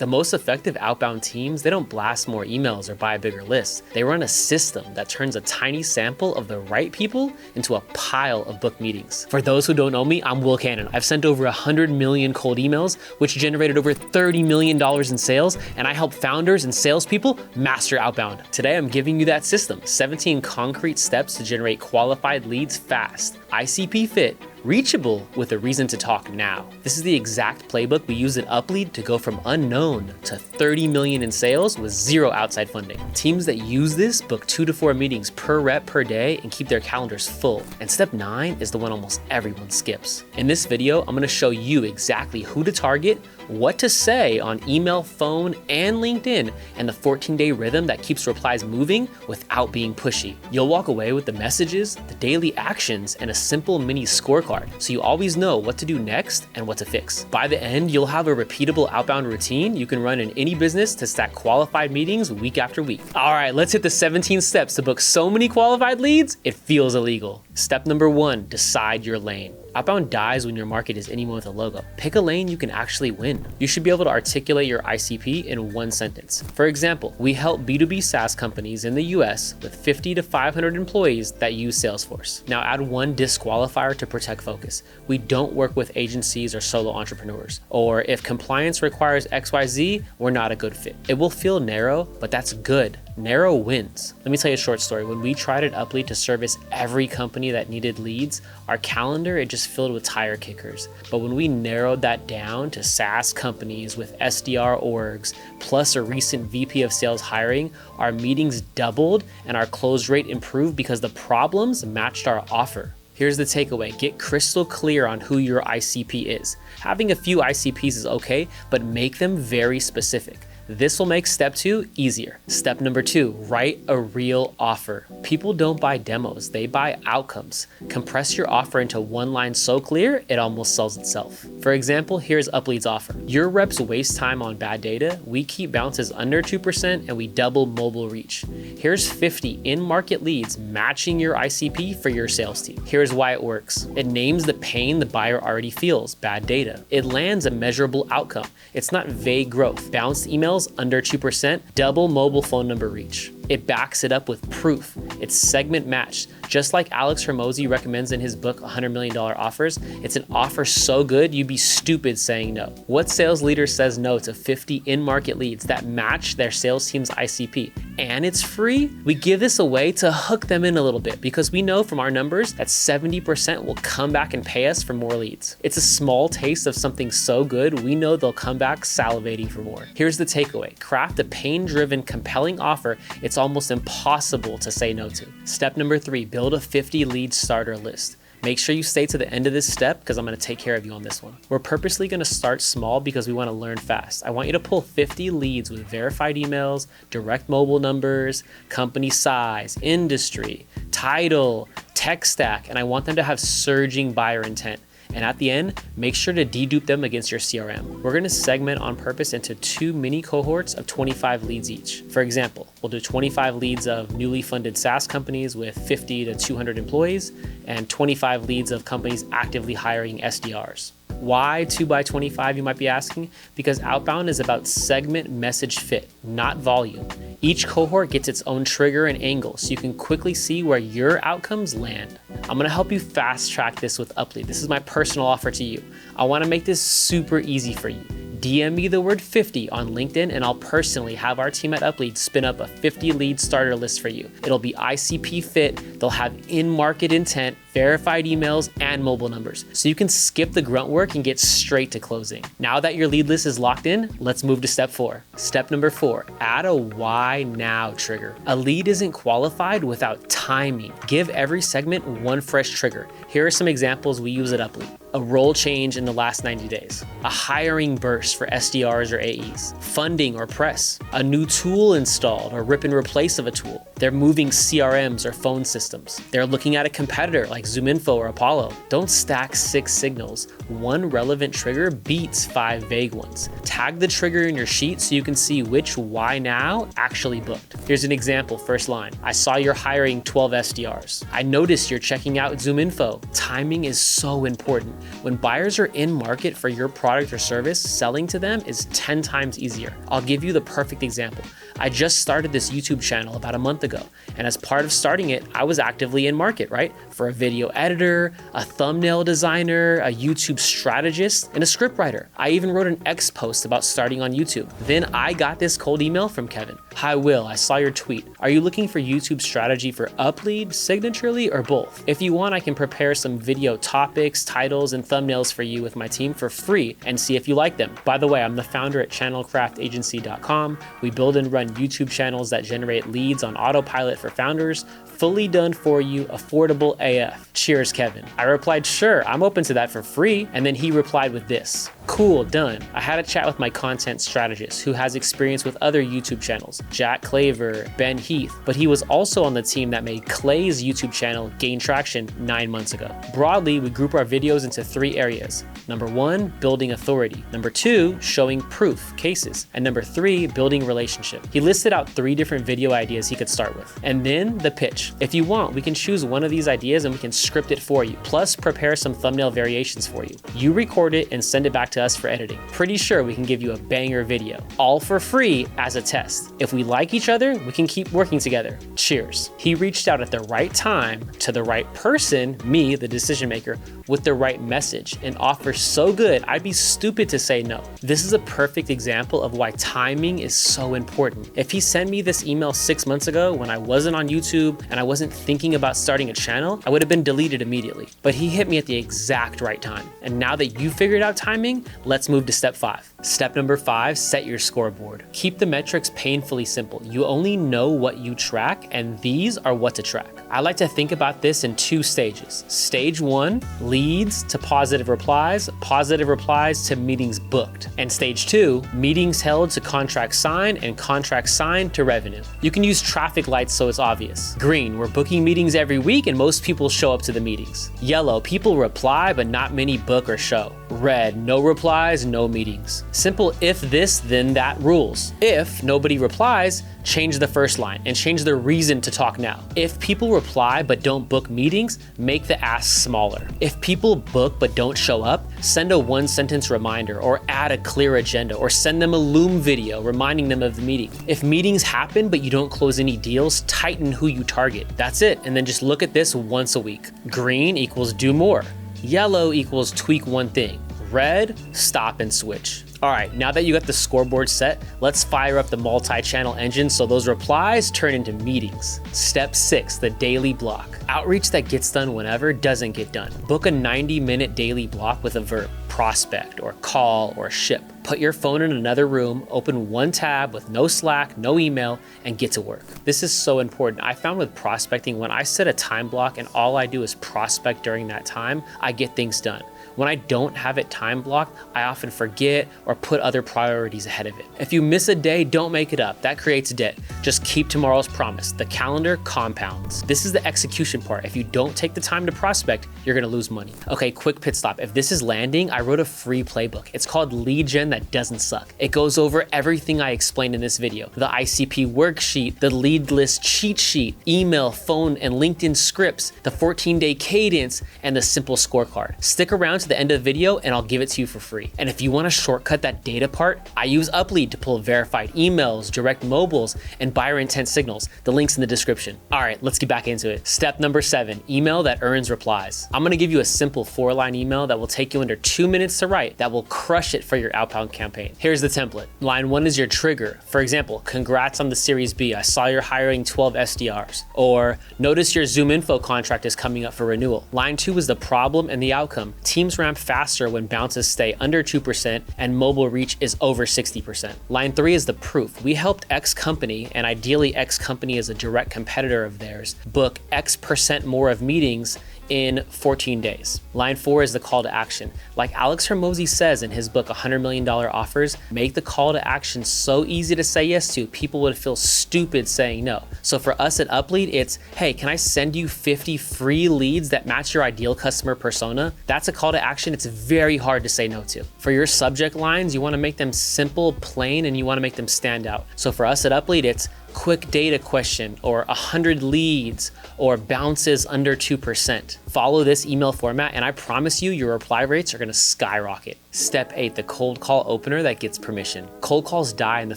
The most effective outbound teams, they don't blast more emails or buy a bigger list. They run a system that turns a tiny sample of the right people into a pile of booked meetings. For those who don't know me, I'm Will Cannon. I've sent over 100 million cold emails, which generated over $30 million in sales, and I help founders and salespeople master outbound. Today, I'm giving you that system, 17 concrete steps to generate qualified leads fast, ICP fit, reachable with a reason to talk now. This is the exact playbook we use at UpLead to go from unknown to 30 million in sales with zero outside funding. Teams that use this book 2 to 4 meetings per rep per day and keep their calendars full. And step 9 is the one almost everyone skips. In this video, I'm gonna show you exactly who to target, what to say on email, phone, and LinkedIn, and the 14-day rhythm that keeps replies moving without being pushy. You'll walk away with the messages, the daily actions, and a simple mini scorecard, so you always know what to do next and what to fix. By the end, you'll have a repeatable outbound routine you can run in any business to stack qualified meetings week after week. All right, let's hit the 17 steps to book so many qualified leads, it feels illegal. Step number 1, decide your lane. Outbound dies when your market is anyone with a logo. Pick a lane you can actually win. You should be able to articulate your ICP in one sentence. For example, we help B2B SaaS companies in the US with 50 to 500 employees that use Salesforce. Now add one disqualifier to protect focus. We don't work with agencies or solo entrepreneurs. Or if compliance requires XYZ, we're not a good fit. It will feel narrow, but that's good. Narrow wins. Let me tell you a short story. When we tried at UpLead to service every company that needed leads, our calendar, it just filled with tire kickers. But when we narrowed that down to SaaS companies with SDR orgs, plus a recent VP of sales hiring, our meetings doubled and our close rate improved because the problems matched our offer. Here's the takeaway. Get crystal clear on who your ICP is. Having a few ICPs is okay, but make them very specific. This will make step 2 easier. Step number 2, write a real offer. People don't buy demos, they buy outcomes. Compress your offer into one line so clear, it almost sells itself. For example, here's UpLead's offer. Your reps waste time on bad data, we keep bounces under 2%, and we double mobile reach. Here's 50 in-market leads matching your ICP for your sales team. Here's why it works. It names the pain the buyer already feels, bad data. It lands a measurable outcome. It's not vague growth. Bounced emails under 2%, double mobile phone number reach. It backs it up with proof. It's segment matched. Just like Alex Hormozi recommends in his book, $100 Million Offers, it's an offer so good, you'd be stupid saying no. What sales leader says no to 50 in-market leads that match their sales team's ICP? And it's free? We give this away to hook them in a little bit because we know from our numbers that 70% will come back and pay us for more leads. It's a small taste of something so good, we know they'll come back salivating for more. Here's the takeaway. Craft a pain-driven, compelling offer it's almost impossible to say no to. Step number 3, build a 50 lead starter list. Make sure you stay to the end of this step because I'm going to take care of you on this one. We're purposely going to start small because we want to learn fast. I want you to pull 50 leads with verified emails, direct mobile numbers, company size, industry, title, tech stack, and I want them to have surging buyer intent. And at the end, make sure to dedupe them against your CRM. We're gonna segment on purpose into 2 mini cohorts of 25 leads each. For example, we'll do 25 leads of newly funded SaaS companies with 50 to 200 employees and 25 leads of companies actively hiring SDRs. Why 2 by 25, you might be asking? Because outbound is about segment message fit, not volume. Each cohort gets its own trigger and angle so you can quickly see where your outcomes land. I'm gonna help you fast track this with UpLead. This is my personal offer to you. I wanna make this super easy for you. DM me the word 50 on LinkedIn and I'll personally have our team at UpLead spin up a 50 lead starter list for you. It'll be ICP fit, they'll have in-market intent, verified emails, and mobile numbers. So you can skip the grunt work and get straight to closing. Now that your lead list is locked in, let's move to step 4. Step number 4, add a why now trigger. A lead isn't qualified without timing. Give every segment one fresh trigger. Here are some examples we use at UpLead. A role change in the last 90 days, a hiring burst for SDRs or AEs, funding or press, a new tool installed or rip and replace of a tool. They're moving CRMs or phone systems. They're looking at a competitor like like ZoomInfo or Apollo. Don't stack 6 signals. One relevant trigger beats 5 vague ones. Tag the trigger in your sheet so you can see which why now actually booked. Here's an example, first line. I saw you're hiring 12 SDRs. I noticed you're checking out ZoomInfo. Timing is so important. When buyers are in market for your product or service, selling to them is 10 times easier. I'll give you the perfect example. I just started this YouTube channel about a month ago, and as part of starting it, I was actively in market, right? For a video editor, a thumbnail designer, a YouTube strategist, and a scriptwriter. I even wrote an X post about starting on YouTube. Then I got this cold email from Kevin. Hi Will, I saw your tweet. Are you looking for YouTube strategy for UpLead, Signaturely, or both? If you want, I can prepare some video topics, titles, and thumbnails for you with my team for free and see if you like them. By the way, I'm the founder at channelcraftagency.com. We build and run YouTube channels that generate leads on autopilot for founders, fully done for you, affordable AF. Cheers, Kevin. I replied, sure, I'm open to that for free. And then he replied with this. Cool, done. I had a chat with my content strategist who has experience with other YouTube channels, Jack Claver, Ben Heath, but he was also on the team that made Clay's YouTube channel gain traction 9 months ago. Broadly, we group our videos into 3 areas. Number 1, building authority. Number 2, showing proof, cases. And number 3, building relationship. He listed out 3 different video ideas he could start with. And then the pitch. If you want, we can choose one of these ideas and we can script it for you, plus prepare some thumbnail variations for you. You record it and send it back to us for editing. Pretty sure we can give you a banger video, all for free as a test. If we like each other, we can keep working together. Cheers. He reached out at the right time to the right person, me, the decision maker, with the right message, an offer so good, I'd be stupid to say no. This is a perfect example of why timing is so important. If he sent me this email 6 months ago when I wasn't on YouTube and I wasn't thinking about starting a channel, I would have been deleted immediately. But he hit me at the exact right time. And now that you figured out timing, let's move to step 5. Step number 5, set your scoreboard. Keep the metrics painfully simple. You only know what you track, and these are what to track. I like to think about this in 2 stages. Stage 1, leads to positive replies to meetings booked. And stage 2, meetings held to contracts signed and contracts signed to revenue. You can use traffic lights so it's obvious. Green, we're booking meetings every week and most people show up to the meetings. Yellow, people reply but not many book or show. Red, no replies, no meetings. Simple if this, then that rules. If nobody replies, change the first line and change the reason to talk now. If people reply but don't book meetings, make the ask smaller. If people book but don't show up, send a 1-sentence reminder or add a clear agenda or send them a Loom video reminding them of the meeting. If meetings happen but you don't close any deals, tighten who you target. That's it, and then just look at this once a week. Green equals do more. Yellow equals tweak one thing. Red, stop and switch. All right, now that you got the scoreboard set, let's fire up the multi-channel engine so those replies turn into meetings. Step 6, the daily block. Outreach that gets done whenever doesn't get done. Book a 90-minute daily block with a verb, prospect or call or ship. Put your phone in another room, open one tab with no Slack, no email, and get to work. This is so important. I found with prospecting, when I set a time block and all I do is prospect during that time, I get things done. When I don't have it time blocked, I often forget or put other priorities ahead of it. If you miss a day, don't make it up. That creates debt. Just keep tomorrow's promise. The calendar compounds. This is the execution part. If you don't take the time to prospect, you're gonna lose money. Okay, quick pit stop. If this is landing, I wrote a free playbook. It's called Lead Gen That Doesn't Suck. It goes over everything I explained in this video. The ICP worksheet, the lead list cheat sheet, email, phone, and LinkedIn scripts, the 14-day cadence, and the simple scorecard. Stick around to the end of the video and I'll give it to you for free. And if you want to shortcut that data part, I use UpLead to pull verified emails, direct mobiles, and buyer intent signals. The link's in the description. All right, let's get back into it. Step number 7, email that earns replies. I'm gonna give you a simple 4-line email that will take you under 2 minutes to write that will crush it for your outbound campaign. Here's the template. Line 1 is your trigger. For example, congrats on the Series B. I saw you're hiring 12 SDRs. Or notice your ZoomInfo contract is coming up for renewal. Line 2 is the problem and the outcome. Teams ramp faster when bounces stay under 2% and mobile reach is over 60%. Line 3 is the proof. We helped X company, and ideally X company is a direct competitor of theirs, book X% more of meetings in 14 days. Line 4 is the call to action. Like Alex Hormozi says in his book, $100 Million Offers, make the call to action so easy to say yes to, people would feel stupid saying no. So for us at UpLead, it's, hey, can I send you 50 free leads that match your ideal customer persona? That's a call to action it's very hard to say no to. For your subject lines, you want to make them simple, plain, and you want to make them stand out. So for us at UpLead, it's quick data question, or 100 leads, or bounces under 2%. Follow this email format and I promise you your reply rates are gonna skyrocket. Step 8, the cold call opener that gets permission. Cold calls die in the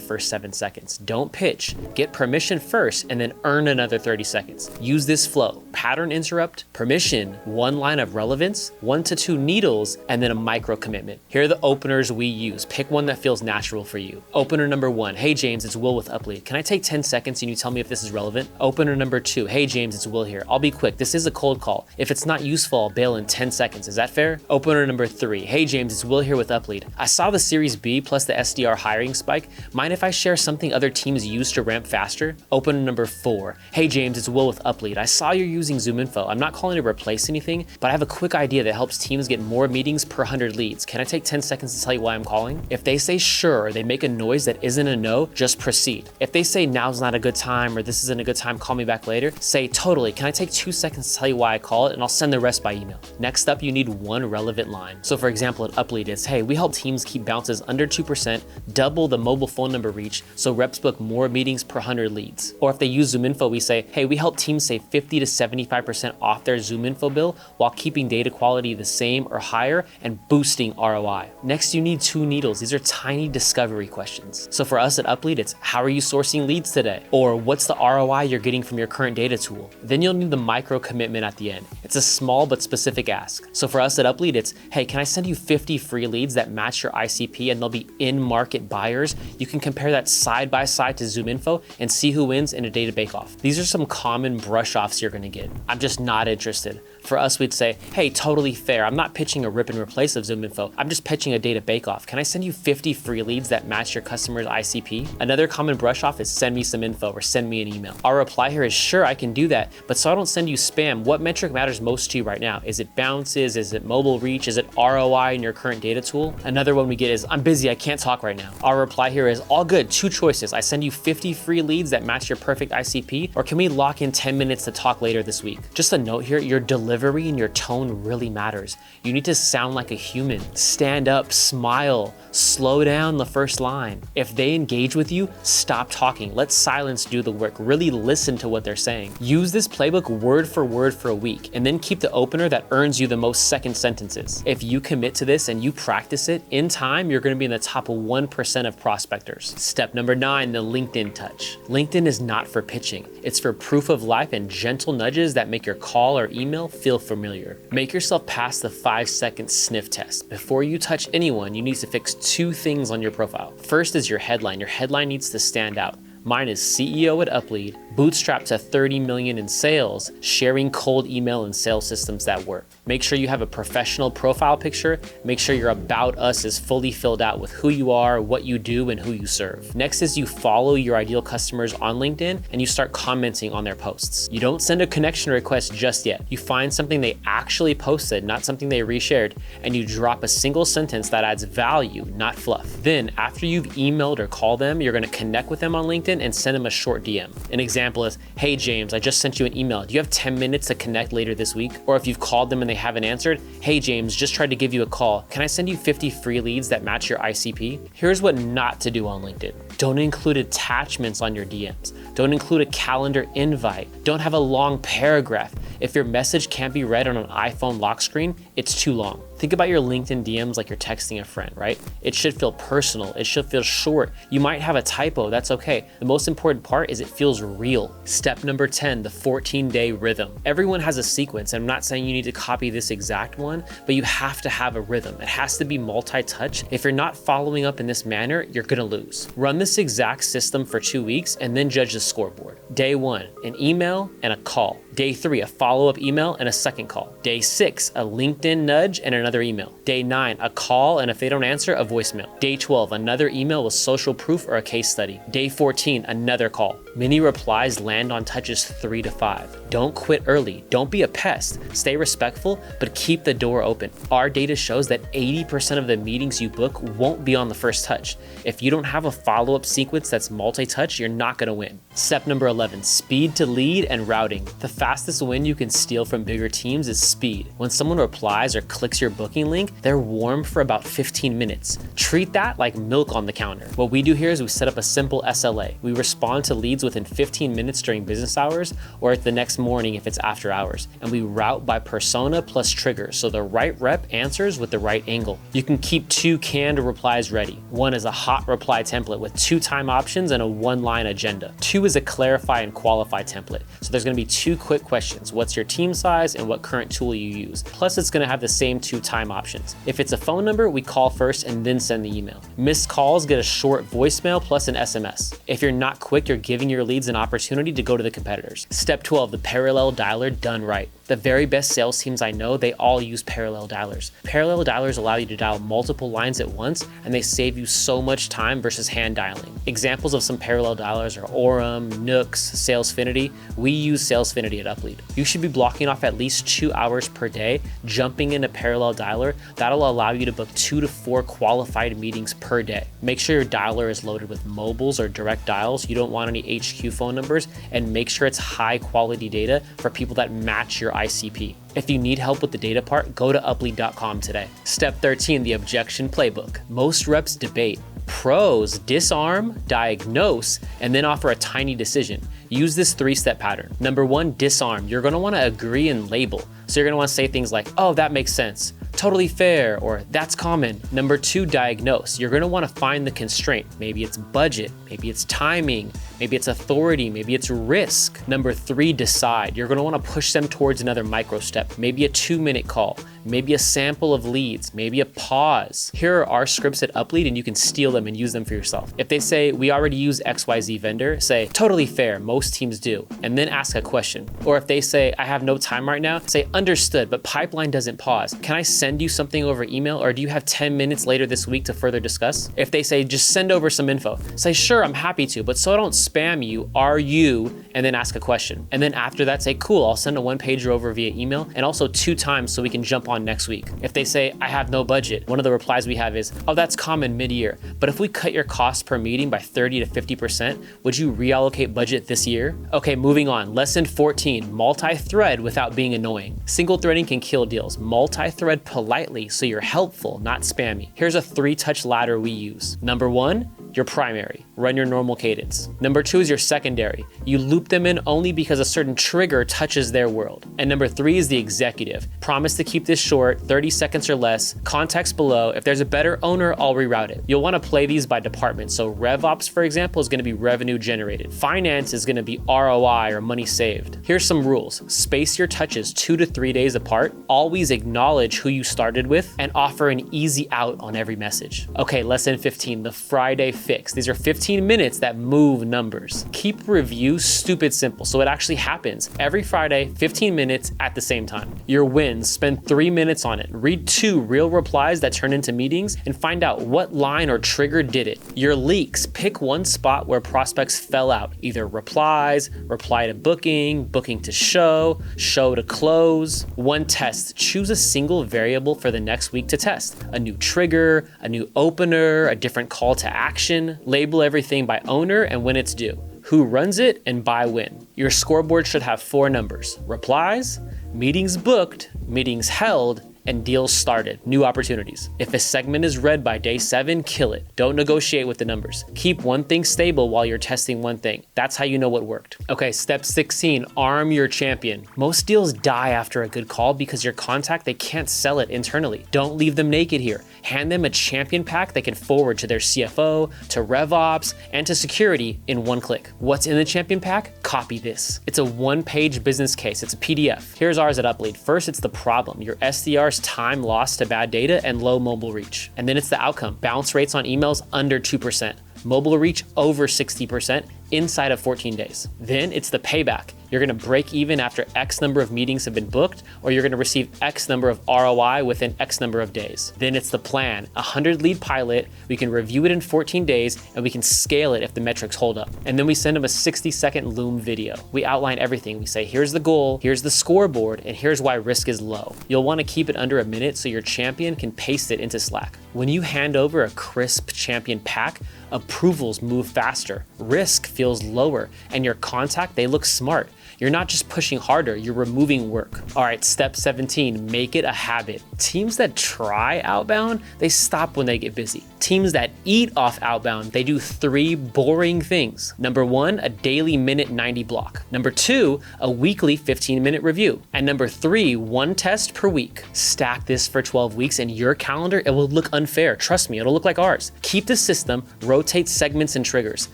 first 7 seconds. Don't pitch, get permission first and then earn another 30 seconds. Use this flow: pattern interrupt, permission, 1 line of relevance, 1 to 2 needles, and then a micro commitment. Here are the openers we use. Pick one that feels natural for you. Opener number 1, hey James, it's Will with UpLead. Can I take 10 seconds and you tell me if this is relevant? Opener number 2, hey James, it's Will here. I'll be quick. This is a cold call. If it's not useful, I'll bail in 10 seconds. Is that fair? Opener number 3, hey James, it's Will here with UpLead. I saw the Series B plus the SDR hiring spike. Mind if I share something other teams use to ramp faster? Opener number 4, hey James, it's Will with UpLead. I saw you're using ZoomInfo. I'm not calling to replace anything, but I have a quick idea that helps teams get more meetings per 100 leads. Can I take 10 seconds to tell you why I'm calling? If they say sure, or they make a noise that isn't a no, just proceed. If they say now's not a good time or this isn't a good time, call me back later, say totally. Can I take 2 seconds to tell you why I call it, and I'll send the rest by email. Next up, you need 1 relevant line. So for example, at UpLead, it's, hey, we help teams keep bounces under 2%, double the mobile phone number reach, so reps book more meetings per 100 leads. Or if they use ZoomInfo, we say, hey, we help teams save 50 to 75% off their ZoomInfo bill while keeping data quality the same or higher and boosting ROI. Next, you need 2 needles. These are tiny discovery questions. So for us at UpLead, it's, how are you sourcing leads today? Or what's the ROI you're getting from your current data tool? Then you'll need the micro commitment at the end. It's a small but specific ask. So for us at UpLead, it's, hey, can I send you 50 free leads that match your ICP and they'll be in-market buyers? You can compare that side by side to ZoomInfo and see who wins in a data bake-off. These are some common brush-offs you're gonna get. I'm just not interested. For us, we'd say, hey, totally fair. I'm not pitching a rip and replace of ZoomInfo. I'm just pitching a data bake-off. Can I send you 50 free leads that match your customer's ICP? Another common brush-off is send me some info or send me an email. Our reply here is, sure, I can do that, but so I don't send you spam, what metric matters most to you right now? Is it bounces? Is it mobile reach? Is it ROI in your current data tool? Another one we get is, I'm busy, I can't talk right now. Our reply here is, all good, 2 choices. I send you 50 free leads that match your perfect ICP, or can we lock in 10 minutes to talk later this week? Just a note here, your delivery and your tone really matters. You need to sound like a human. Stand up, smile, slow down the first line. If they engage with you, stop talking. Let silence do the work. Really listen to what they're saying. Use this playbook word for a week, and then keep the opener that earns you the most second sentences. If you commit to this and you practice it, in time, you're gonna be in the top 1% of prospectors. Step number 9, the LinkedIn touch. LinkedIn is not for pitching. It's for proof of life and gentle nudges that make your call or email feel familiar. Make yourself pass the 5-second sniff test. Before you touch anyone, you need to fix 2 things on your profile. First is your headline. Your headline needs to stand out. Mine is CEO at UpLead, bootstrapped to 30 million in sales, sharing cold email and sales systems that work. Make sure you have a professional profile picture. Make sure your about us is fully filled out with who you are, what you do, and who you serve. Next is you follow your ideal customers on LinkedIn and you start commenting on their posts. You don't send a connection request just yet. You find something they actually posted, not something they reshared, and you drop a single sentence that adds value, not fluff. Then after you've emailed or called them, you're gonna connect with them on LinkedIn and send them a short DM. An example is, hey James, I just sent you an email. Do you have 10 minutes to connect later this week? Or if you've called them and they haven't answered, hey James, just tried to give you a call. Can I send you 50 free leads that match your ICP? Here's what not to do on LinkedIn. Don't include attachments on your DMs. Don't include a calendar invite. Don't have a long paragraph. If your message can't be read on an iPhone lock screen, it's too long. Think about your LinkedIn DMs like you're texting a friend, right? It should feel personal. It should feel short. You might have a typo, that's okay. The most important part is it feels real. Step number 10, the 14-day rhythm. Everyone has a sequence, and I'm not saying you need to copy this exact one, but you have to have a rhythm. It has to be multi-touch. If you're not following up in this manner, you're gonna lose. Run this exact system for 2 weeks and then judge the scoreboard. Day 1, an email and a call. Day 3, a follow-up email and a second call. Day 6, a LinkedIn nudge and another email. Day 9, a call, and if they don't answer, a voicemail. Day 12, another email with social proof or a case study. Day 14, another call. Many replies land on touches 3 to 5. Don't quit early. Don't be a pest. Stay respectful, but keep the door open. Our data shows that 80% of the meetings you book won't be on the first touch. If you don't have a follow-up sequence that's multi-touch, you're not gonna win. Step number 11, speed to lead and routing. The fastest win you can steal from bigger teams is speed. When someone replies or clicks your booking link, they're warm for about 15 minutes. Treat that like milk on the counter. What we do here is we set up a simple SLA. We respond to leads within 15 minutes during business hours or at the next morning if it's after hours. And we route by persona plus trigger, so the right rep answers with the right angle. You can keep 2 canned replies ready. One is a hot reply template with 2 time options and a 1-line agenda. 2 is a clarify and qualify template. So there's gonna be 2 quick questions. What's your team size and what current tool you use? Plus it's gonna have the same 2 time options. If it's a phone number, we call first and then send the email. Missed calls get a short voicemail plus an SMS. If you're not quick, you're giving your leads an opportunity to go to the competitors. Step 12, the parallel dialer done right. The very best sales teams I know, they all use parallel dialers. Parallel dialers allow you to dial multiple lines at once, and they save you so much time versus hand dialing. Examples of some parallel dialers are Orem, Nooks, Salesfinity. We use Salesfinity at UpLead. You should be blocking off at least 2 hours per day, jumping in a parallel dialer. That'll allow you to book 2 to 4 qualified meetings per day. Make sure your dialer is loaded with mobiles or direct dials. You don't want any HQ phone numbers, and make sure it's high quality data for people that match your ICP. If you need help with the data part, go to uplead.com today. Step 13, the objection playbook. Most reps debate. Pros disarm, diagnose, and then offer a tiny decision. Use this 3-step pattern. Number 1, disarm. You're gonna wanna agree and label. So you're gonna wanna say things like, oh, that makes sense, totally fair, or that's common. Number 2, diagnose. You're gonna wanna find the constraint. Maybe it's budget, maybe it's timing, maybe it's authority, maybe it's risk. Number 3, decide. You're gonna wanna push them towards another micro step, maybe a 2-minute call, maybe a sample of leads, maybe a pause. Here are our scripts at UpLead, and you can steal them and use them for yourself. If they say, we already use XYZ vendor, say, totally fair, most teams do, and then ask a question. Or if they say, I have no time right now, say, understood, but pipeline doesn't pause. Can I send you something over email, or do you have 10 minutes later this week to further discuss? If they say, just send over some info, say, sure, I'm happy to, but so I don't spam you, are you, and then ask a question. And then after that, say, cool, I'll send a 1-pager over via email, and also 2 times so we can jump on next week. If they say, I have no budget, one of the replies we have is, oh, that's common mid-year, but if we cut your cost per meeting by 30 to 50%, would you reallocate budget this year? Okay, moving on. Lesson 14, multi-thread without being annoying. Single threading can kill deals. Multi-thread politely so you're helpful, not spammy. Here's a 3-touch ladder we use. Number 1, your primary. Run your normal cadence. Number 2 is your secondary. You loop them in only because a certain trigger touches their world. And number 3 is the executive. Promise to keep this short, 30 seconds or less. Context below. If there's a better owner, I'll reroute it. You'll want to play these by department. So RevOps, for example, is going to be revenue generated. Finance is going to be ROI or money saved. Here's some rules. Space your touches 2 to 3 days apart. Always acknowledge who you started with and offer an easy out on every message. Okay, lesson 15, the Friday fix. These are 15 minutes that move numbers. Keep review stupid simple so it actually happens. Every Friday, 15 minutes at the same time. Your wins, spend 3 minutes on it. Read 2 real replies that turn into meetings and find out what line or trigger did it. Your leaks, pick one spot where prospects fell out. Either replies, reply to booking, booking to show, show to close. One test, choose a single variable for the next week to test. A new trigger, a new opener, a different call to action. Label everything by owner and when it's due, who runs it, and by when. Your scoreboard should have 4 numbers: replies, meetings booked, meetings held, and deals started, new opportunities. If a segment is read by day 7, kill it. Don't negotiate with the numbers. Keep one thing stable while you're testing one thing. That's how you know what worked. Okay, step 16, arm your champion. Most deals die after a good call because your contact, they can't sell it internally. Don't leave them naked here. Hand them a champion pack they can forward to their CFO, to RevOps, and to security in 1 click. What's in the champion pack? Copy this. It's a 1-page business case. It's a PDF. Here's ours at UpLead. First, it's the problem. Your SDR's time lost to bad data and low mobile reach. And then it's the outcome. Bounce rates on emails under 2%. Mobile reach over 60% inside of 14 days. Then it's the payback. You're gonna break even after X number of meetings have been booked, or you're gonna receive X number of ROI within X number of days. Then it's the plan, 100 lead pilot, we can review it in 14 days, and we can scale it if the metrics hold up. And then we send them a 60-second Loom video. We outline everything. We say, here's the goal, here's the scoreboard, and here's why risk is low. You'll wanna keep it under a minute so your champion can paste it into Slack. When you hand over a crisp champion pack, approvals move faster, risk feels lower, and your contact, they look smart. You're not just pushing harder, you're removing work. All right, step 17, make it a habit. Teams that try outbound, they stop when they get busy. Teams that eat off outbound, they do 3 boring things. Number 1, a daily minute 90 block. Number 2, a weekly 15-minute review. And number 3, 1 test per week. Stack this for 12 weeks and your calendar, it will look unfair. Trust me, it'll look like ours. Keep the system, rotate segments and triggers.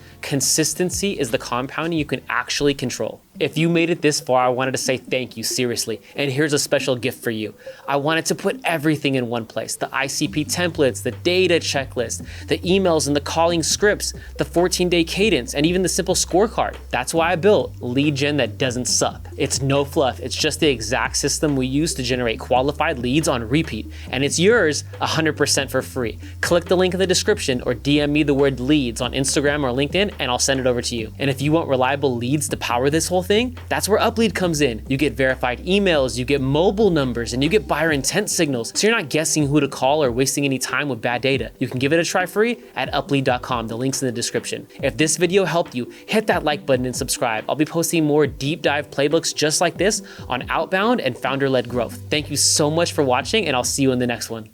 Consistency is the compounding you can actually control. If you made it this far, I wanted to say thank you, seriously. And here's a special gift for you. I wanted to put everything in one place. The ICP templates, the data checklist, the emails and the calling scripts, the 14-day cadence, and even the simple scorecard. That's why I built lead gen that doesn't suck. It's no fluff. It's just the exact system we use to generate qualified leads on repeat. And it's yours 100% for free. Click the link in the description or DM me the word leads on Instagram or LinkedIn and I'll send it over to you. And if you want reliable leads to power this whole thing, that's where UpLead comes in. You get verified emails, you get mobile numbers, and you get buyer intent signals. So you're not guessing who to call or wasting any time with bad data. You can give it a try free at uplead.com. The link's in the description. If this video helped you, hit that like button and subscribe. I'll be posting more deep dive playbooks just like this on outbound and founder-led growth. Thank you so much for watching, and I'll see you in the next one.